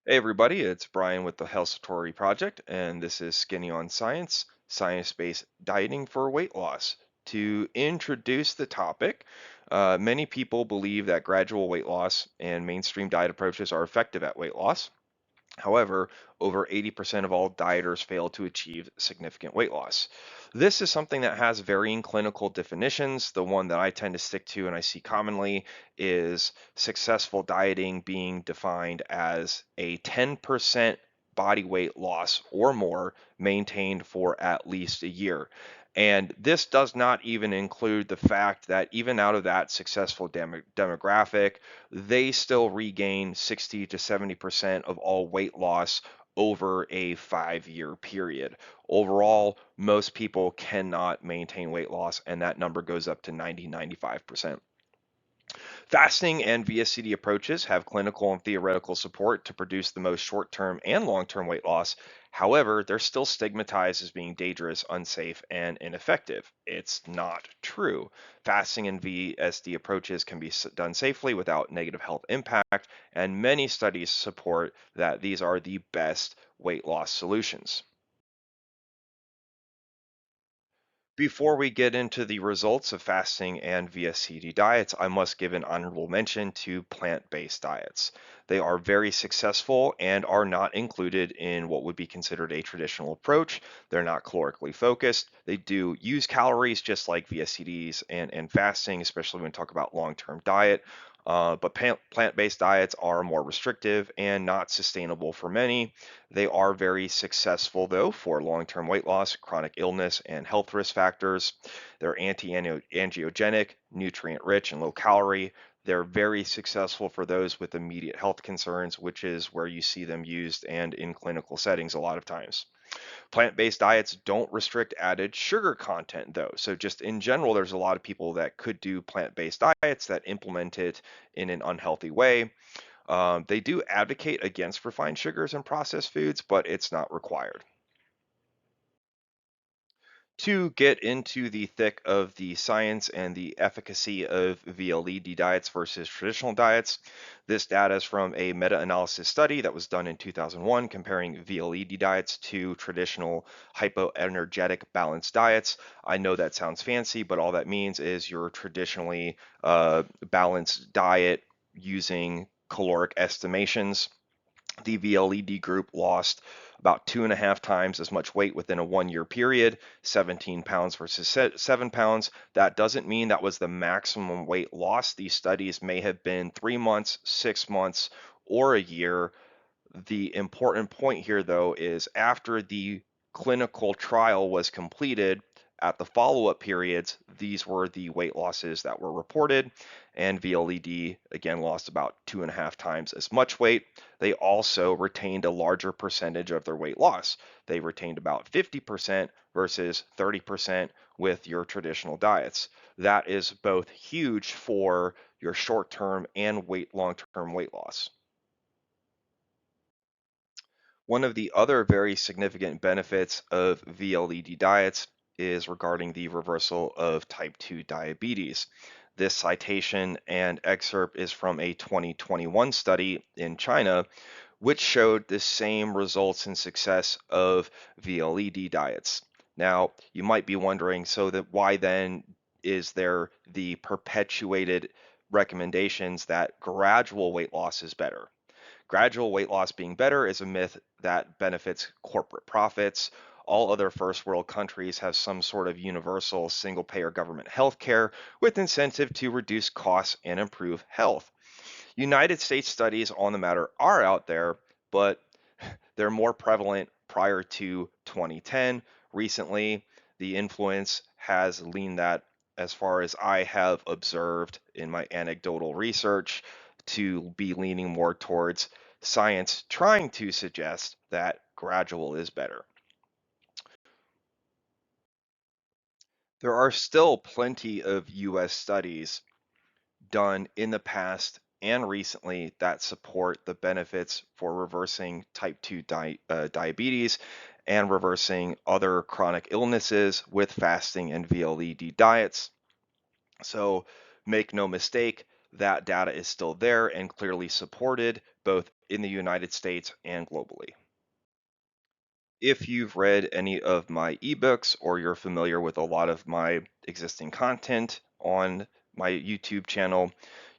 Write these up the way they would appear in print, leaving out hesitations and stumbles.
Hey everybody, it's Brian with the Health Satori Project, and this is Skinny on Science, science-based dieting for weight loss. To introduce the topic, many people believe that gradual weight loss and mainstream diet approaches are effective at weight loss. However, over 80% of all dieters fail to achieve significant weight loss. This is something that has varying clinical definitions. The one that I tend to stick to and I see commonly is successful dieting being defined as a 10% body weight loss or more maintained for at least a year. And this does not even include the fact that even out of that successful demographic, they still regain 60 to 70% of all weight loss over a 5 year period. Overall, most people cannot maintain weight loss, and that number goes up to 95%. Fasting and VSCD approaches have clinical and theoretical support to produce the most short term and long term weight loss. However, they're still stigmatized as being dangerous, unsafe, and ineffective. It's not true. Fasting and VSD approaches can be done safely without negative health impact, and many studies support that these are the best weight loss solutions. Before we get into the results of fasting and VSCD diets, I must give an honorable mention to plant-based diets. They are very successful and are not included in what would be considered a traditional approach. They're not calorically focused. They do use calories just like VSCDs and fasting, especially when we talk about long-term diet. But plant-based diets are more restrictive and not sustainable for many. They are very successful, though, for long term weight loss, chronic illness, and health risk factors. They're anti angiogenic, nutrient rich, and low calorie. They're very successful for those with immediate health concerns, which is where you see them used and in clinical settings a lot of times. Plant-based diets don't restrict added sugar content though. So just in general, there's a lot of people that could do plant-based diets that implement it in an unhealthy way. They do advocate against refined sugars and processed foods, but it's not required. To get into the thick of the science and the efficacy of VLED diets versus traditional diets, this data is from a meta-analysis study that was done in 2001 comparing VLED diets to traditional hypoenergetic balanced diets. I know that sounds fancy, but all that means is your traditionally balanced diet using caloric estimations. The VLED group lost about 2.5 times as much weight within a 1 year period, 17 pounds versus 7 pounds. That doesn't mean that was the maximum weight loss. These studies may have been 3 months, 6 months, or a year. The important point here, though, is after the clinical trial was completed, at the follow-up periods, these were the weight losses that were reported, and VLED again lost about 2.5 times as much weight. They also retained a larger percentage of their weight loss. They retained about 50% versus 30% with your traditional diets. That is both huge for your short-term and long-term weight loss. One of the other very significant benefits of VLED diets is regarding the reversal of type 2 diabetes. This citation and excerpt is from a 2021 study in China, which showed the same results and success of VLED diets. Now, you might be wondering, so that why then is there the perpetuated recommendations that gradual weight loss is better? Gradual weight loss being better is a myth that benefits corporate profits. All other first world countries have some sort of universal single payer government health care with incentive to reduce costs and improve health. United States studies on the matter are out there, but they're more prevalent prior to 2010. Recently, the influence has leaned that, as far as I have observed in my anecdotal research, to be leaning more towards science trying to suggest that gradual is better. There are still plenty of US studies done in the past and recently that support the benefits for reversing type 2 diabetes and reversing other chronic illnesses with fasting and VLED diets. So make no mistake, that data is still there and clearly supported both in the United States and globally. If you've read any of my ebooks or you're familiar with a lot of my existing content on my YouTube channel,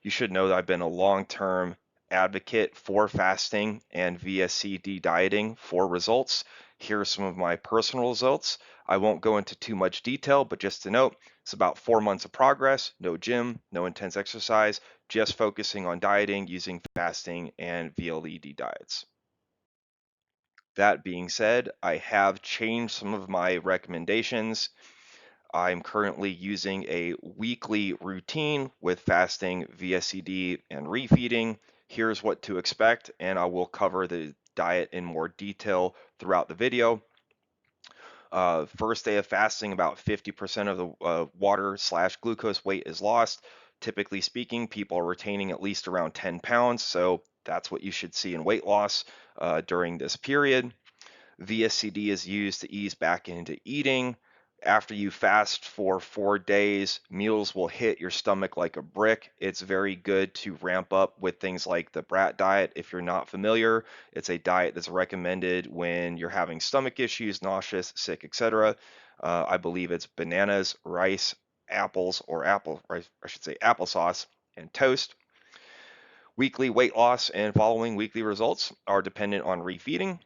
you should know that I've been a long-term advocate for fasting and VSCD dieting for results. Here are some of my personal results. I won't go into too much detail, but just to note, it's about 4 months of progress, no gym, no intense exercise, just focusing on dieting using fasting and VLED diets. That being said, I have changed some of my recommendations. I'm currently using a weekly routine with fasting, VSCD, and refeeding. Here's what to expect, and I will cover the diet in more detail throughout the video. First day of fasting, about 50% of the water slash glucose weight is lost. Typically speaking, people are retaining at least around 10 pounds, so that's what you should see in weight loss during this period. VSCD is used to ease back into eating. After you fast for 4 days, meals will hit your stomach like a brick. It's very good to ramp up with things like the BRAT diet. If you're not familiar, it's a diet that's recommended when you're having stomach issues, nauseous, sick, etc. I believe it's bananas, rice, apples, or I should say applesauce, and toast. Weekly weight loss and following weekly results are dependent on refeeding.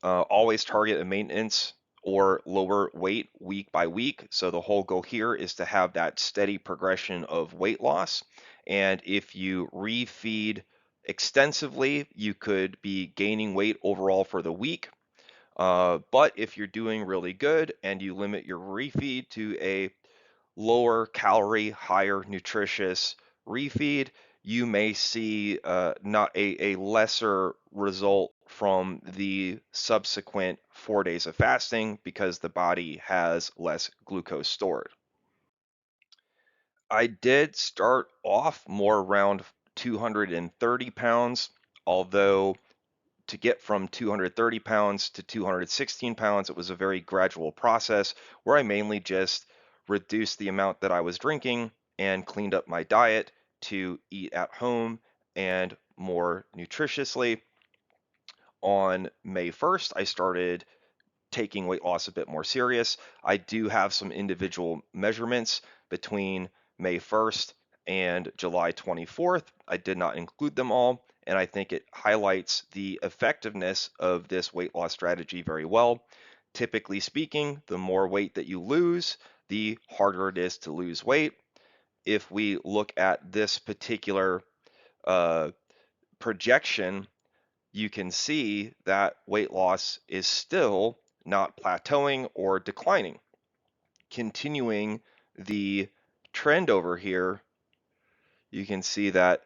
Always target a maintenance or lower weight week by week. So the whole goal here is to have that steady progression of weight loss. And if you refeed extensively, you could be gaining weight overall for the week. But if you're doing really good and you limit your refeed to a lower calorie, higher nutritious refeed, you may see not a lesser result from the subsequent 4 days of fasting because the body has less glucose stored. I did start off more around 230 pounds, although to get from 230 pounds to 216 pounds, it was a very gradual process where I mainly just reduced the amount that I was drinking and cleaned up my diet to eat at home and more nutritiously. On May 1st, I started taking weight loss a bit more serious. I do have some individual measurements between May 1st and July 24th. I did not include them all, and I think it highlights the effectiveness of this weight loss strategy very well. Typically speaking, the more weight that you lose, the harder it is to lose weight. If we look at this particular uh, projection, you can see that weight loss is still not plateauing or declining. Continuing the trend over here, you can see that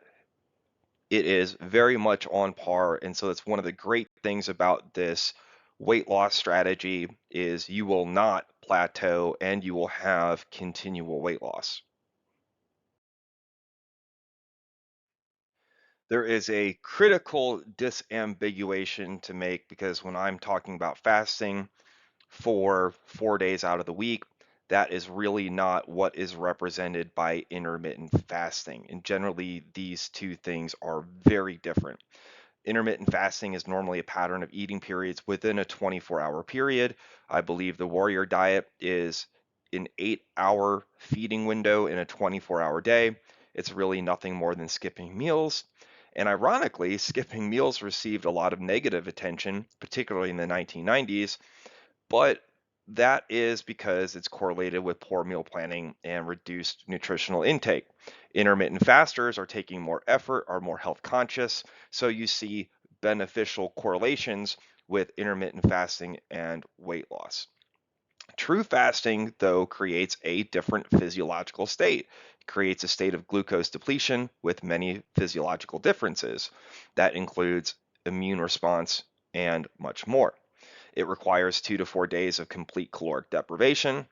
it is very much on par. And so that's one of the great things about this weight loss strategy is you will not plateau and you will have continual weight loss. There is a critical disambiguation to make because when I'm talking about fasting, for 4 days out of the week, that is really not what is represented by intermittent fasting. And generally, these two things are very different. Intermittent fasting is normally a pattern of eating periods within a 24-hour period. I believe the warrior diet is an 8-hour feeding window in a 24-hour day. It's really nothing more than skipping meals. And ironically, skipping meals received a lot of negative attention, particularly in the 1990s, but that is because it's correlated with poor meal planning and reduced nutritional intake. Intermittent fasters are taking more effort, are more health conscious, so you see beneficial correlations with intermittent fasting and weight loss. True fasting, though, creates a different physiological state. It creates a state of glucose depletion with many physiological differences. That includes immune response and much more. It requires 2 to 4 days of complete caloric deprivation,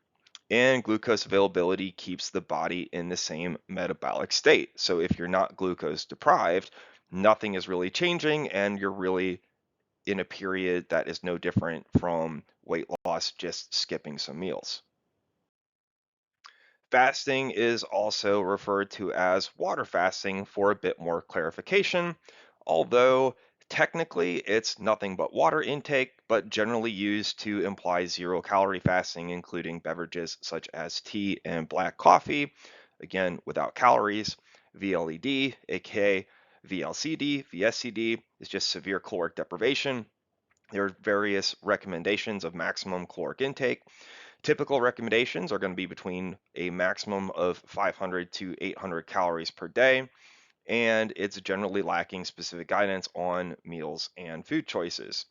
and glucose availability keeps the body in the same metabolic state. So if you're not glucose deprived, nothing is really changing, and you're really in a period that is no different from weight loss, just skipping some meals. Fasting is also referred to as water fasting for a bit more clarification. although technically it's nothing but water intake, but generally used to imply zero calorie fasting, including beverages such as tea and black coffee, again, without calories. VLED, aka VLCD, VSCD, is just severe caloric deprivation. There are various recommendations of maximum caloric intake. Typical recommendations are going to be between a maximum of 500 to 800 calories per day, and it's generally lacking specific guidance on meals and food choices.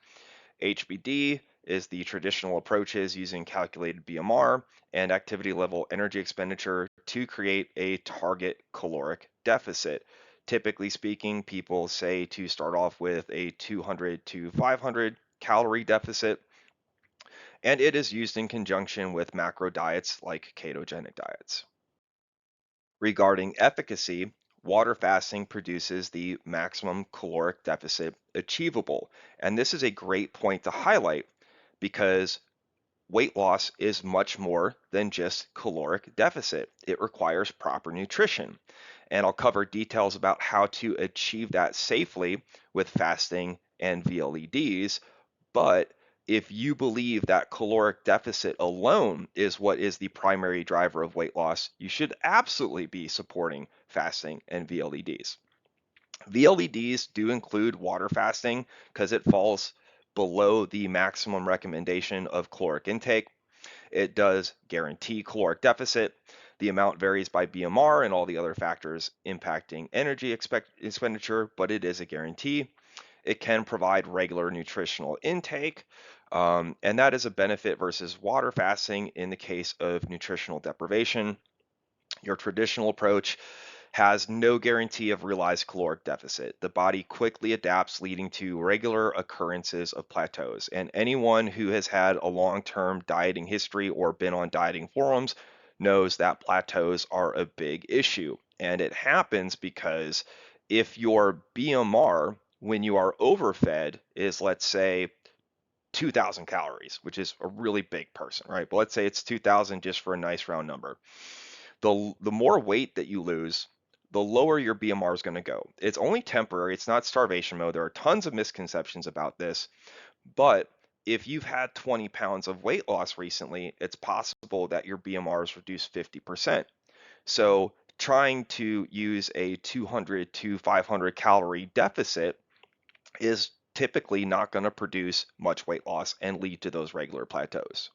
HBD is the traditional approaches using calculated BMR and activity level energy expenditure to create a target caloric deficit. Typically speaking, people say to start off with a 200 to 500 calorie deficit, and it is used in conjunction with macro diets like ketogenic diets. Regarding efficacy, water fasting produces the maximum caloric deficit achievable. And this is a great point to highlight because weight loss is much more than just caloric deficit. It requires proper nutrition. And I'll cover details about how to achieve that safely with fasting and VLEDs. But if you believe that caloric deficit alone is what is the primary driver of weight loss, you should absolutely be supporting fasting and VLEDs. VLEDs do include water fasting because it falls below the maximum recommendation of caloric intake. It does guarantee caloric deficit. The amount varies by BMR and all the other factors impacting energy expenditure, but it is a guarantee. It can provide regular nutritional intake, and that is a benefit versus water fasting in the case of nutritional deprivation. Your traditional approach has no guarantee of realized caloric deficit. The body quickly adapts, leading to regular occurrences of plateaus. And anyone who has had a long term dieting history or been on dieting forums knows that plateaus are a big issue. And it happens because if your BMR, when you are overfed, is, let's say, 2,000 calories, which is a really big person, right? But let's say it's 2,000 just for a nice round number. The more weight that you lose, the lower your BMR is going to go. It's only temporary. It's not starvation mode. There are tons of misconceptions about this, but if you've had 20 pounds of weight loss recently, it's possible that your BMR is reduced 50%. So trying to use a 200 to 500 calorie deficit is typically not going to produce much weight loss and lead to those regular plateaus.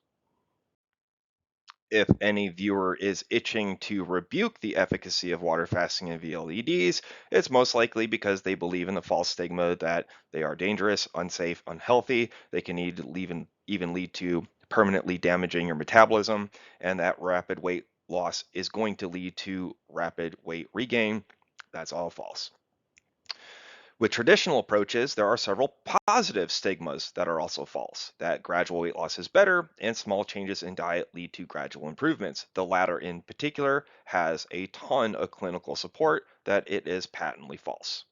If any viewer is itching to rebuke the efficacy of water fasting and VLEDs, it's most likely because they believe in the false stigma that they are dangerous, unsafe, unhealthy. They can even lead to permanently damaging your metabolism, and that rapid weight loss is going to lead to rapid weight regain. That's all false. With traditional approaches, there are several positive stigmas that are also false, that gradual weight loss is better and small changes in diet lead to gradual improvements. The latter in particular has a ton of clinical support that it is patently false.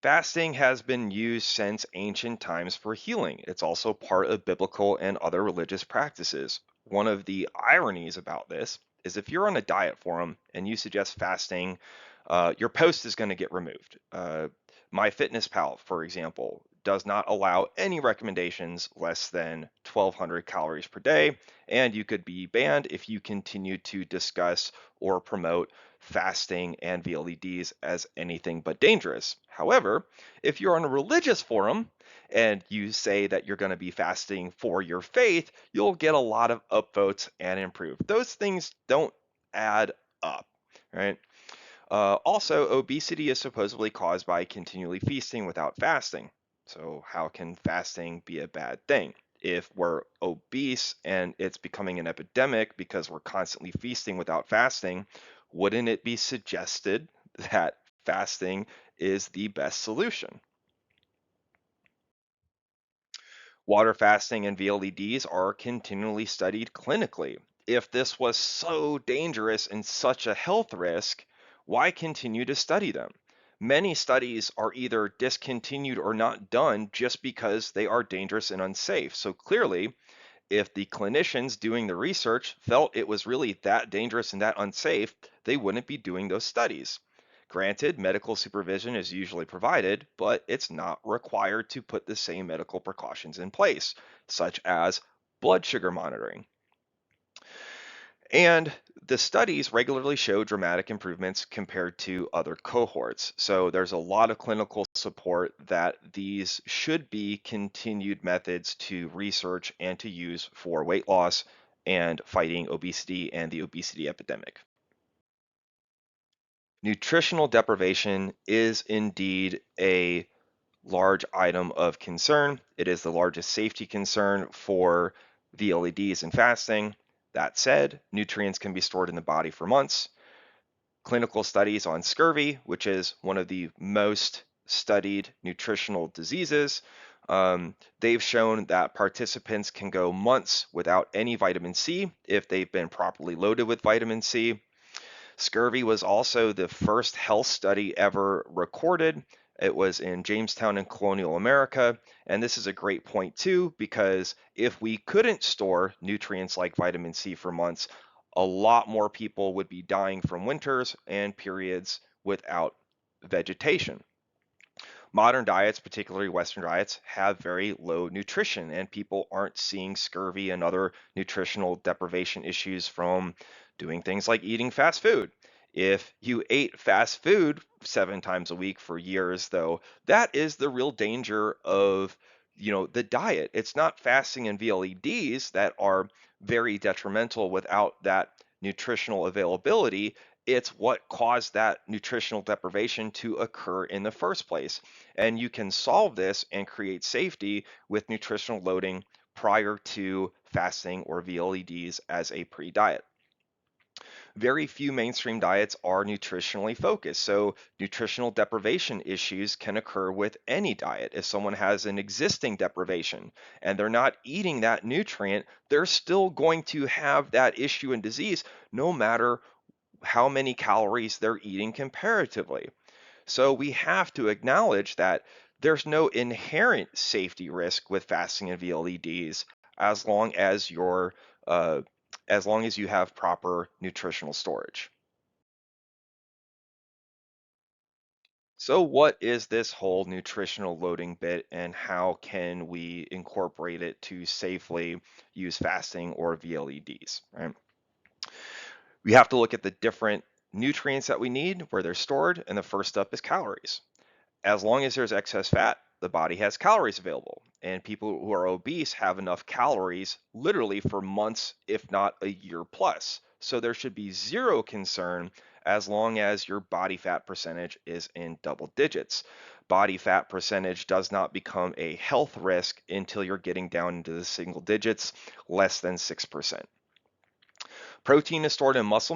Fasting has been used since ancient times for healing. It's also part of biblical and other religious practices. One of the ironies about this is if you're on a diet forum and you suggest fasting, your post is going to get removed. MyFitnessPal, for example, does not allow any recommendations less than 1,200 calories per day, and you could be banned if you continue to discuss or promote fasting and VLEDs as anything but dangerous. However, if you're on a religious forum and you say that you're going to be fasting for your faith, you'll get a lot of upvotes and improve. Those things don't add up, right? Also, obesity is supposedly caused by continually feasting without fasting. So, how can fasting be a bad thing? If we're obese and it's becoming an epidemic because we're constantly feasting without fasting, wouldn't it be suggested that fasting is the best solution? Water fasting and VLEDs are continually studied clinically. If this was so dangerous and such a health risk, why continue to study them? Many studies are either discontinued or not done just because they are dangerous and unsafe. So clearly, If the clinicians doing the research felt it was really that dangerous and that unsafe, they wouldn't be doing those studies. Granted, medical supervision is usually provided, but it's not required to put the same medical precautions in place, such as blood sugar monitoring. And the studies regularly show dramatic improvements compared to other cohorts. So there's a lot of clinical support that these should be continued methods to research and to use for weight loss and fighting obesity and the obesity epidemic. Nutritional deprivation is indeed a large item of concern. It is the largest safety concern for VLEDs and fasting. That said, nutrients can be stored in the body for months. Clinical studies on scurvy, which is one of the most studied nutritional diseases, they've shown that participants can go months without any vitamin C if they've been properly loaded with vitamin C. Scurvy was also the first health study ever recorded. It was in Jamestown in colonial America. And this is a great point too, because if we couldn't store nutrients like vitamin C for months, a lot more people would be dying from winters and periods without vegetation. Modern diets, particularly Western diets, have very low nutrition, and people aren't seeing scurvy and other nutritional deprivation issues from doing things like eating fast food. If you ate fast food 7 times a week for years, though, that is the real danger of the diet. It's not fasting and VLEDs that are very detrimental without that nutritional availability. It's what caused that nutritional deprivation to occur in the first place. And you can solve this and create safety with nutritional loading prior to fasting or VLEDs as a pre-diet. Very few mainstream diets are nutritionally focused. So nutritional deprivation issues can occur with any diet. If someone has an existing deprivation and they're not eating that nutrient, they're still going to have that issue and disease no matter how many calories they're eating comparatively. So we have to acknowledge that there's no inherent safety risk with fasting and VLEDs as long as you're as long as you have proper nutritional storage. So what is this whole nutritional loading bit and how can we incorporate it to safely use fasting or VLEDs, right? We have to look at the different nutrients that we need, where they're stored, and the first up is calories. As long as there's excess fat, the body has calories available. And people who are obese have enough calories literally for months, if not a year plus. So there should be zero concern as long as your body fat percentage is in double digits. Body fat percentage does not become a health risk until you're getting down into the single digits, less than 6%. Protein is stored in muscle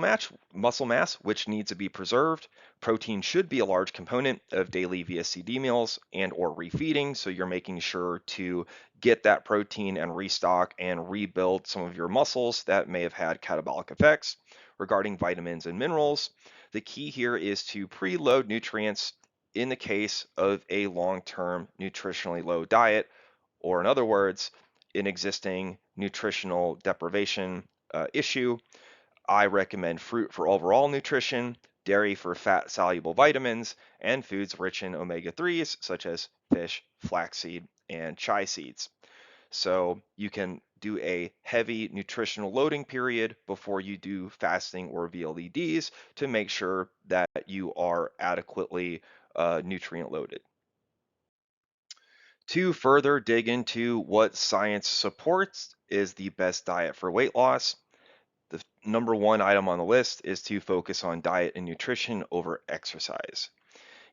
mass, which needs to be preserved. Protein should be a large component of daily VSCD meals and or refeeding, so you're making sure to get that protein and restock and rebuild some of your muscles that may have had catabolic effects. Regarding vitamins and minerals, the key here is to preload nutrients in the case of a long-term nutritionally low diet, or in other words, an existing nutritional deprivation issue. I recommend fruit for overall nutrition, dairy for fat soluble vitamins, and foods rich in omega 3s such as fish, flaxseed, and chia seeds. So you can do a heavy nutritional loading period before you do fasting or VLEDs to make sure that you are adequately nutrient loaded. To further dig into what science supports is the best diet for weight loss, the number one item on the list is to focus on diet and nutrition over exercise.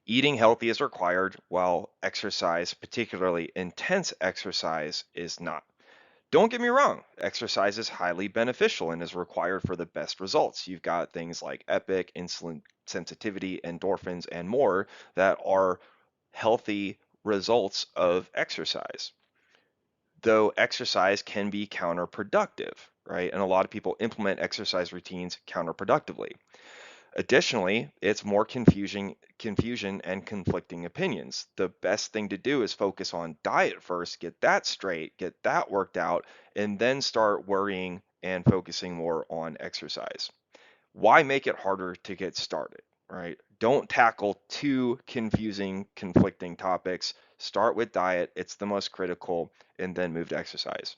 Eating healthy is required, while exercise, particularly intense exercise, is not. Don't get me wrong, exercise is highly beneficial and is required for the best results. You've got things like EPIC, insulin sensitivity, endorphins, and more that are healthy results of exercise, though exercise can be counterproductive, right? And a lot of people implement exercise routines counterproductively. Additionally, it's more confusion and conflicting opinions. The best thing to do is focus on diet first, get that straight, get that worked out, and then start worrying and focusing more on exercise. Why make it harder to get started, right? Don't tackle two confusing, conflicting topics. Start with diet, it's the most critical, and then move to exercise.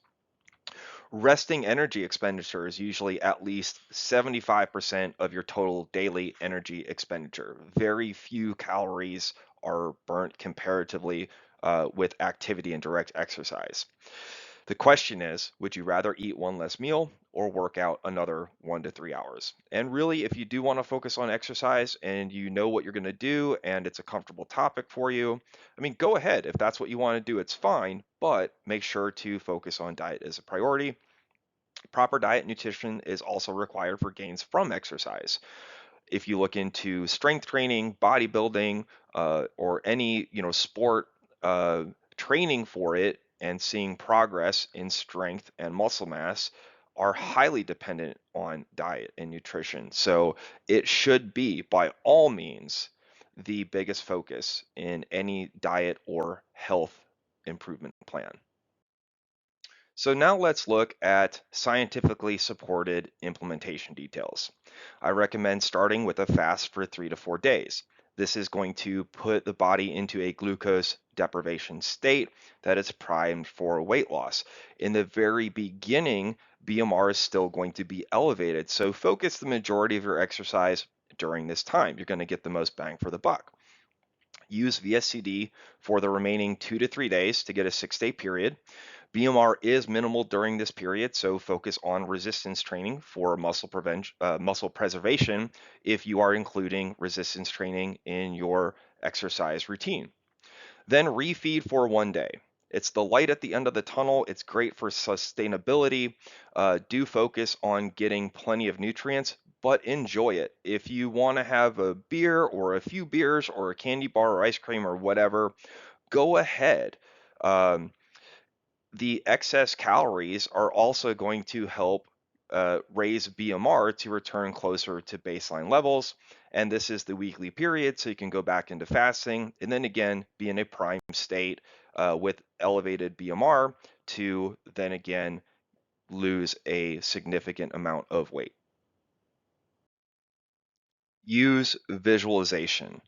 Resting energy expenditure is usually at least 75% of your total daily energy expenditure. Very few calories are burnt comparatively with activity and direct exercise. The question is, would you rather eat one less meal or work out another 1 to 3 hours? And really, if you do want to focus on exercise and you know what you're going to do and it's a comfortable topic for you, I mean, go ahead. If that's what you want to do, it's fine, but make sure to focus on diet as a priority. Proper diet nutrition is also required for gains from exercise. If you look into strength training, bodybuilding, or any sport uh, training for it, and seeing progress in strength and muscle mass are highly dependent on diet and nutrition. So it should be, by all means, the biggest focus in any diet or health improvement plan. So now let's look at scientifically supported implementation details. I recommend starting with a fast for 3 to 4 days. This is going to put the body into a glucose deprivation state that is primed for weight loss. In the very beginning, BMR is still going to be elevated, so focus the majority of your exercise during this time. You're going to get the most bang for the buck. Use VSCD for the remaining 2 to 3 days to get a 6 day period. BMR is minimal during this period, so focus on resistance training for muscle preservation if you are including resistance training in your exercise routine. Then refeed for 1 day. It's the light at the end of the tunnel. It's great for sustainability. Do focus on getting plenty of nutrients, but enjoy it. If you want to have a beer or a few beers or a candy bar or ice cream or whatever, go ahead. Um, the excess calories are also going to help raise BMR to return closer to baseline levels. And this is the weekly period, so you can go back into fasting and then again be in a prime state with elevated BMR to then again lose a significant amount of weight. Use visualization.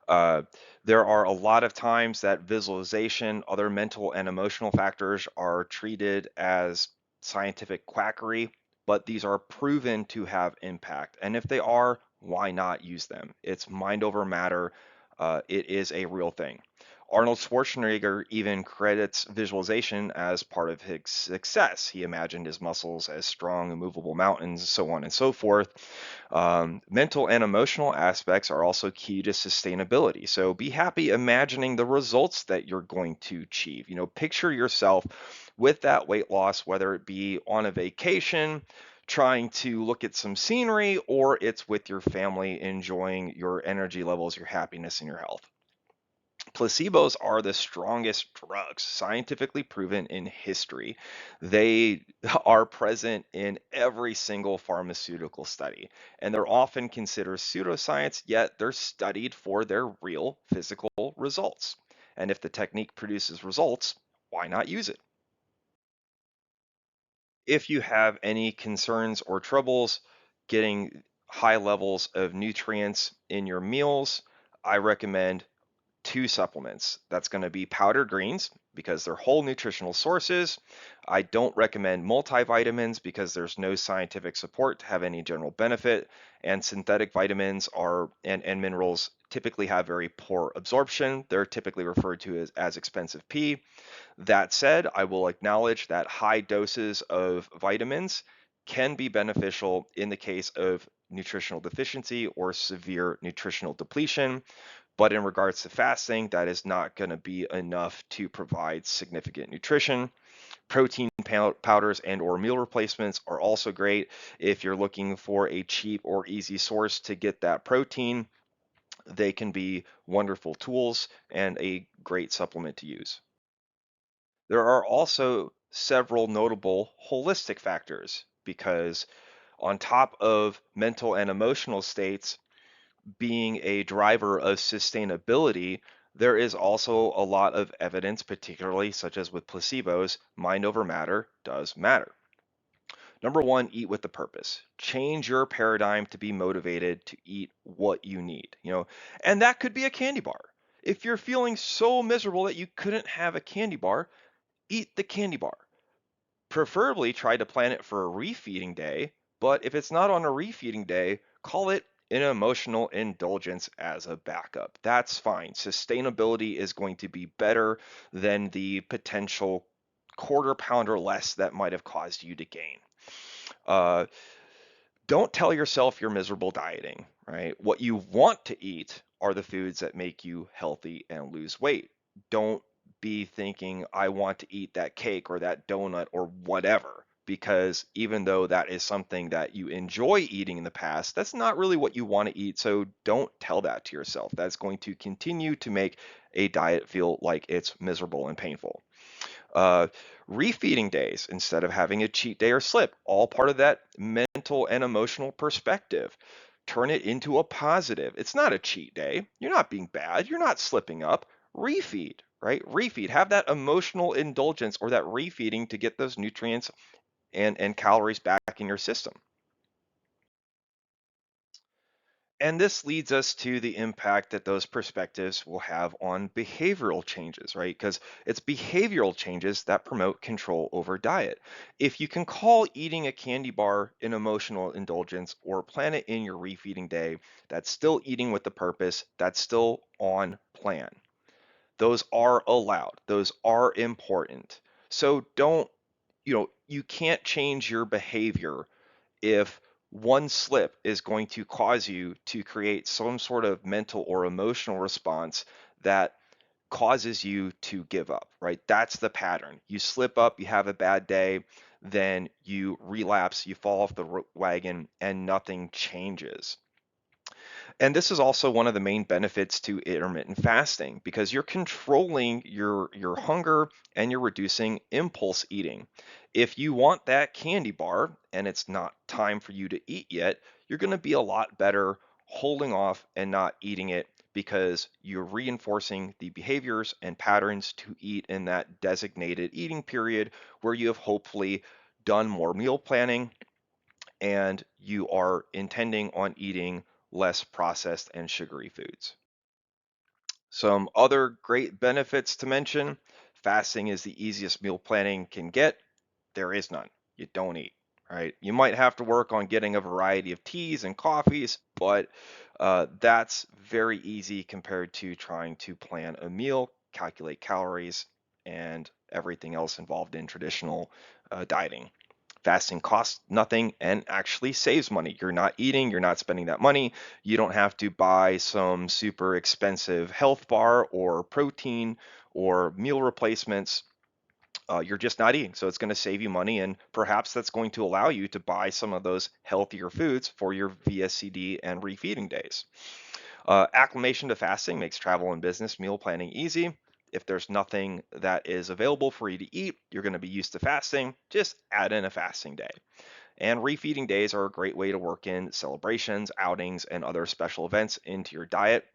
Uh, there are a lot of times that visualization, other mental and emotional factors are treated as scientific quackery, but these are proven to have impact. And if they are, why not use them? It's mind over matter. It is a real thing. Arnold Schwarzenegger even credits visualization as part of his success. He imagined his muscles as strong, immovable mountains, so on and so forth. Mental and emotional aspects are also key to sustainability. So be happy imagining the results that you're going to achieve. Picture yourself with that weight loss, whether it be on a vacation, trying to look at some scenery, or it's with your family enjoying your energy levels, your happiness, and your health. Placebos are the strongest drugs scientifically proven in history. They are present in every single pharmaceutical study, and they're often considered pseudoscience, yet they're studied for their real physical results. And if the technique produces results, why not use it? If you have any concerns or troubles getting high levels of nutrients in your meals, I recommend two supplements. That's going to be powdered greens because they're whole nutritional sources. I don't recommend multivitamins because there's no scientific support to have any general benefit. And synthetic vitamins are and minerals typically have very poor absorption. They're typically referred to as expensive P. That said, I will acknowledge that high doses of vitamins can be beneficial in the case of nutritional deficiency or severe nutritional depletion. But in regards to fasting, that is not going to be enough to provide significant nutrition. Protein powders and or meal replacements are also great if you're looking for a cheap or easy source to get that protein. They can be wonderful tools and a great supplement to use. There are also several notable holistic factors because on top of mental and emotional states, being a driver of sustainability, there is also a lot of evidence, particularly such as with placebos, mind over matter does matter. Number one, eat with the purpose. Change your paradigm to be motivated to eat what you need, and that could be a candy bar. If you're feeling so miserable that you couldn't have a candy bar, eat the candy bar. Preferably try to plan it for a refeeding day, but if it's not on a refeeding day, call it an emotional indulgence as a backup. That's fine. Sustainability is going to be better than the potential quarter pound or less that might have caused you to gain. Uh, don't tell yourself you're miserable dieting, right? What you want to eat are the foods that make you healthy and lose weight. Don't be thinking, I want to eat that cake or that donut or whatever, because even though that is something that you enjoy eating in the past, that's not really what you want to eat. So don't tell that to yourself. That's going to continue to make a diet feel like it's miserable and painful. Uh, Refeeding days instead of having a cheat day or slip, all part of that mental and emotional perspective. Turn it into a positive. It's not a cheat day. You're not being bad. You're not slipping up. Refeed, right? Refeed. Have that emotional indulgence or that refeeding to get those nutrients and calories back in your system. And this leads us to the impact that those perspectives will have on behavioral changes, right? Because it's behavioral changes that promote control over diet. If you can call eating a candy bar an emotional indulgence or plan it in your refeeding day, that's still eating with the purpose, that's still on plan. Those are allowed, those are important. So don't, you can't change your behavior if one slip is going to cause you to create some sort of mental or emotional response that causes you to give up, right? That's the pattern. You slip up, you have a bad day, then you relapse, you fall off the wagon, and nothing changes. And this is also one of the main benefits to intermittent fasting because you're controlling your hunger and you're reducing impulse eating. If you want that candy bar and it's not time for you to eat yet, you're going to be a lot better holding off and not eating it because you're reinforcing the behaviors and patterns to eat in that designated eating period where you have hopefully done more meal planning and you are intending on eating less processed and sugary foods. Some other great benefits to mention: fasting is the easiest meal planning can get. There is none. You don't eat, right? You might have to work on getting a variety of teas and coffees, but that's very easy compared to trying to plan a meal, calculate calories, and everything else involved in traditional dieting. Fasting costs nothing and actually saves money. You're not eating, you're not spending that money. You don't have to buy some super expensive health bar or protein or meal replacements. You're just not eating. So it's going to save you money. And perhaps that's going to allow you to buy some of those healthier foods for your VSCD and refeeding days. Acclimation to fasting makes travel and business meal planning easy. If there's nothing that is available for you to eat, you're going to be used to fasting. Just add in a fasting day. And refeeding days are a great way to work in celebrations, outings, and other special events into your diet.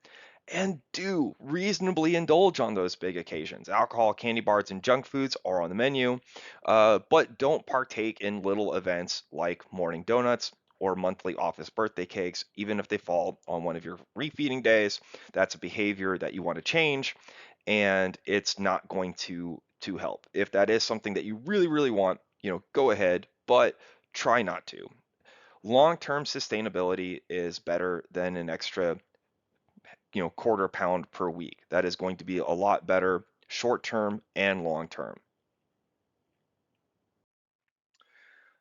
And do reasonably indulge on those big occasions. Alcohol, candy bars, and junk foods are on the menu, but don't partake in little events like morning donuts or monthly office birthday cakes, even if they fall on one of your refeeding days. That's a behavior that you want to change, and it's not going to help. If that is something that you really, really want, go ahead, but try not to. Long-term sustainability is better than an extra quarter pound per week. That is going to be a lot better short term and long term.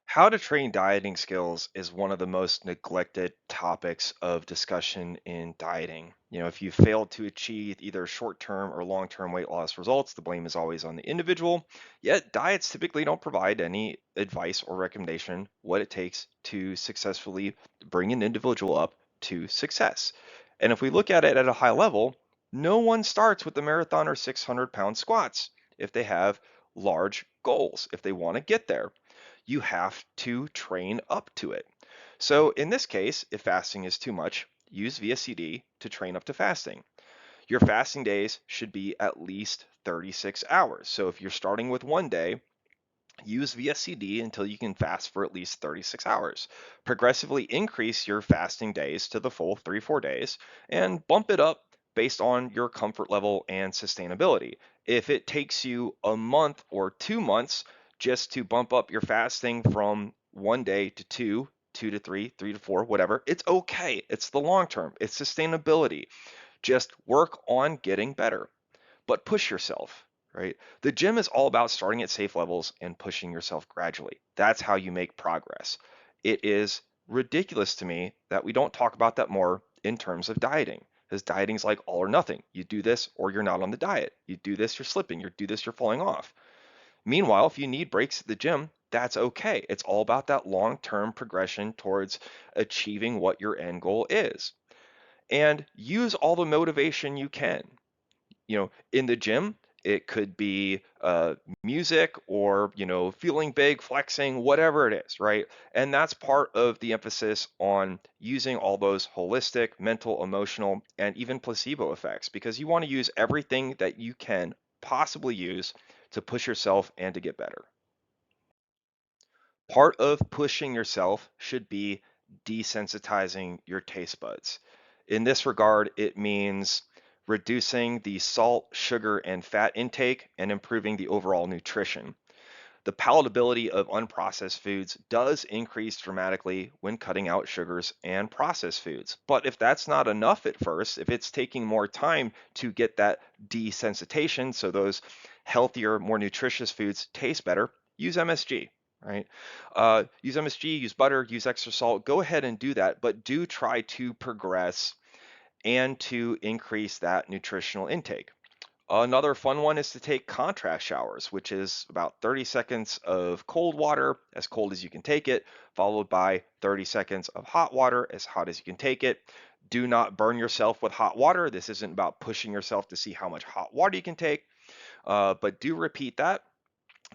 How to train dieting skills is one of the most neglected topics of discussion in dieting. If you fail to achieve either short-term or long-term weight loss results, the blame is always on the individual. Yet diets typically don't provide any advice or recommendation what it takes to successfully bring an individual up to success. And if we look at it at a high level, no one starts with the marathon or 600-pound squats if they have large goals, if they want to get there. You have to train up to it. So in this case, if fasting is too much, use VSCD to train up to fasting. Your fasting days should be at least 36 hours. So if you're starting with one day, use VSCD until you can fast for at least 36 hours. Progressively increase your fasting days to the full 3-4 days and bump it up based on your comfort level and sustainability. If it takes you a month or 2 months just to bump up your fasting from 1 day to two, 2 to 3, 3 to 4, whatever, it's okay. It's the long term, it's sustainability. Just work on getting better, but push yourself, right? The gym is all about starting at safe levels and pushing yourself gradually. That's how you make progress. It is ridiculous to me that we don't talk about that more in terms of dieting, because dieting is like all or nothing. You do this or you're not on the diet. You do this, you're slipping. You do this, you're falling off. Meanwhile, if you need breaks at the gym, that's okay. It's all about that long term progression towards achieving what your end goal is. And use all the motivation you can. In the gym, it could be music or, feeling big, flexing, whatever it is, right? And that's part of the emphasis on using all those holistic, mental, emotional, and even placebo effects, because you want to use everything that you can possibly use to push yourself and to get better. Part of pushing yourself should be desensitizing your taste buds. In this regard, it means reducing the salt, sugar, and fat intake and improving the overall nutrition. The palatability of unprocessed foods does increase dramatically when cutting out sugars and processed foods. But if that's not enough at first, if it's taking more time to get that desensitization, so those healthier, more nutritious foods taste better, use MSG. Right? Use MSG, use butter, use extra salt. Go ahead and do that, but do try to progress and to increase that nutritional intake. Another fun one is to take contrast showers, which is about 30 seconds of cold water, as cold as you can take it, followed by 30 seconds of hot water, as hot as you can take it. Do not burn yourself with hot water. This isn't about pushing yourself to see how much hot water you can take, but do repeat that.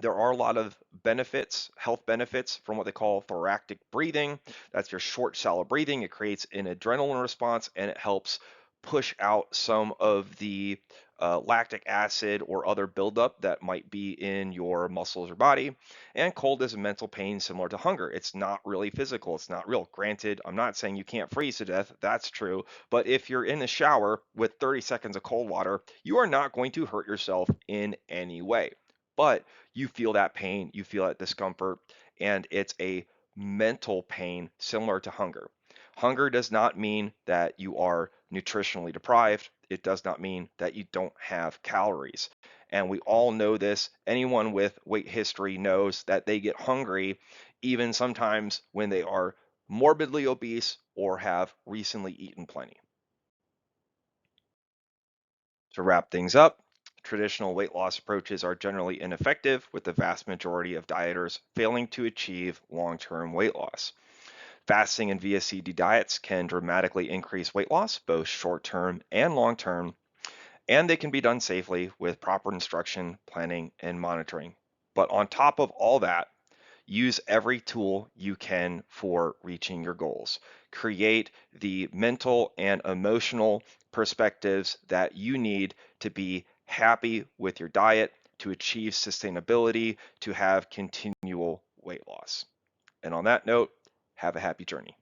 There are a lot of benefits, health benefits from what they call thoracic breathing. That's your short, shallow breathing. It creates an adrenaline response and it helps push out some of the lactic acid or other buildup that might be in your muscles or body. And cold is a mental pain similar to hunger. It's not really physical, it's not real. Granted, I'm not saying you can't freeze to death, that's true. But if you're in the shower with 30 seconds of cold water, you are not going to hurt yourself in any way. But you feel that pain, you feel that discomfort, and it's a mental pain similar to hunger. Hunger does not mean that you are nutritionally deprived. It does not mean that you don't have calories. And we all know this. Anyone with weight history knows that they get hungry even sometimes when they are morbidly obese or have recently eaten plenty. To wrap things up, traditional weight loss approaches are generally ineffective, with the vast majority of dieters failing to achieve long term weight loss. Fasting and VSCD diets can dramatically increase weight loss, both short term and long term, and they can be done safely with proper instruction, planning, and monitoring. But on top of all that, use every tool you can for reaching your goals. Create the mental and emotional perspectives that you need to be happy with your diet, to achieve sustainability, to have continual weight loss. And on that note, have a happy journey.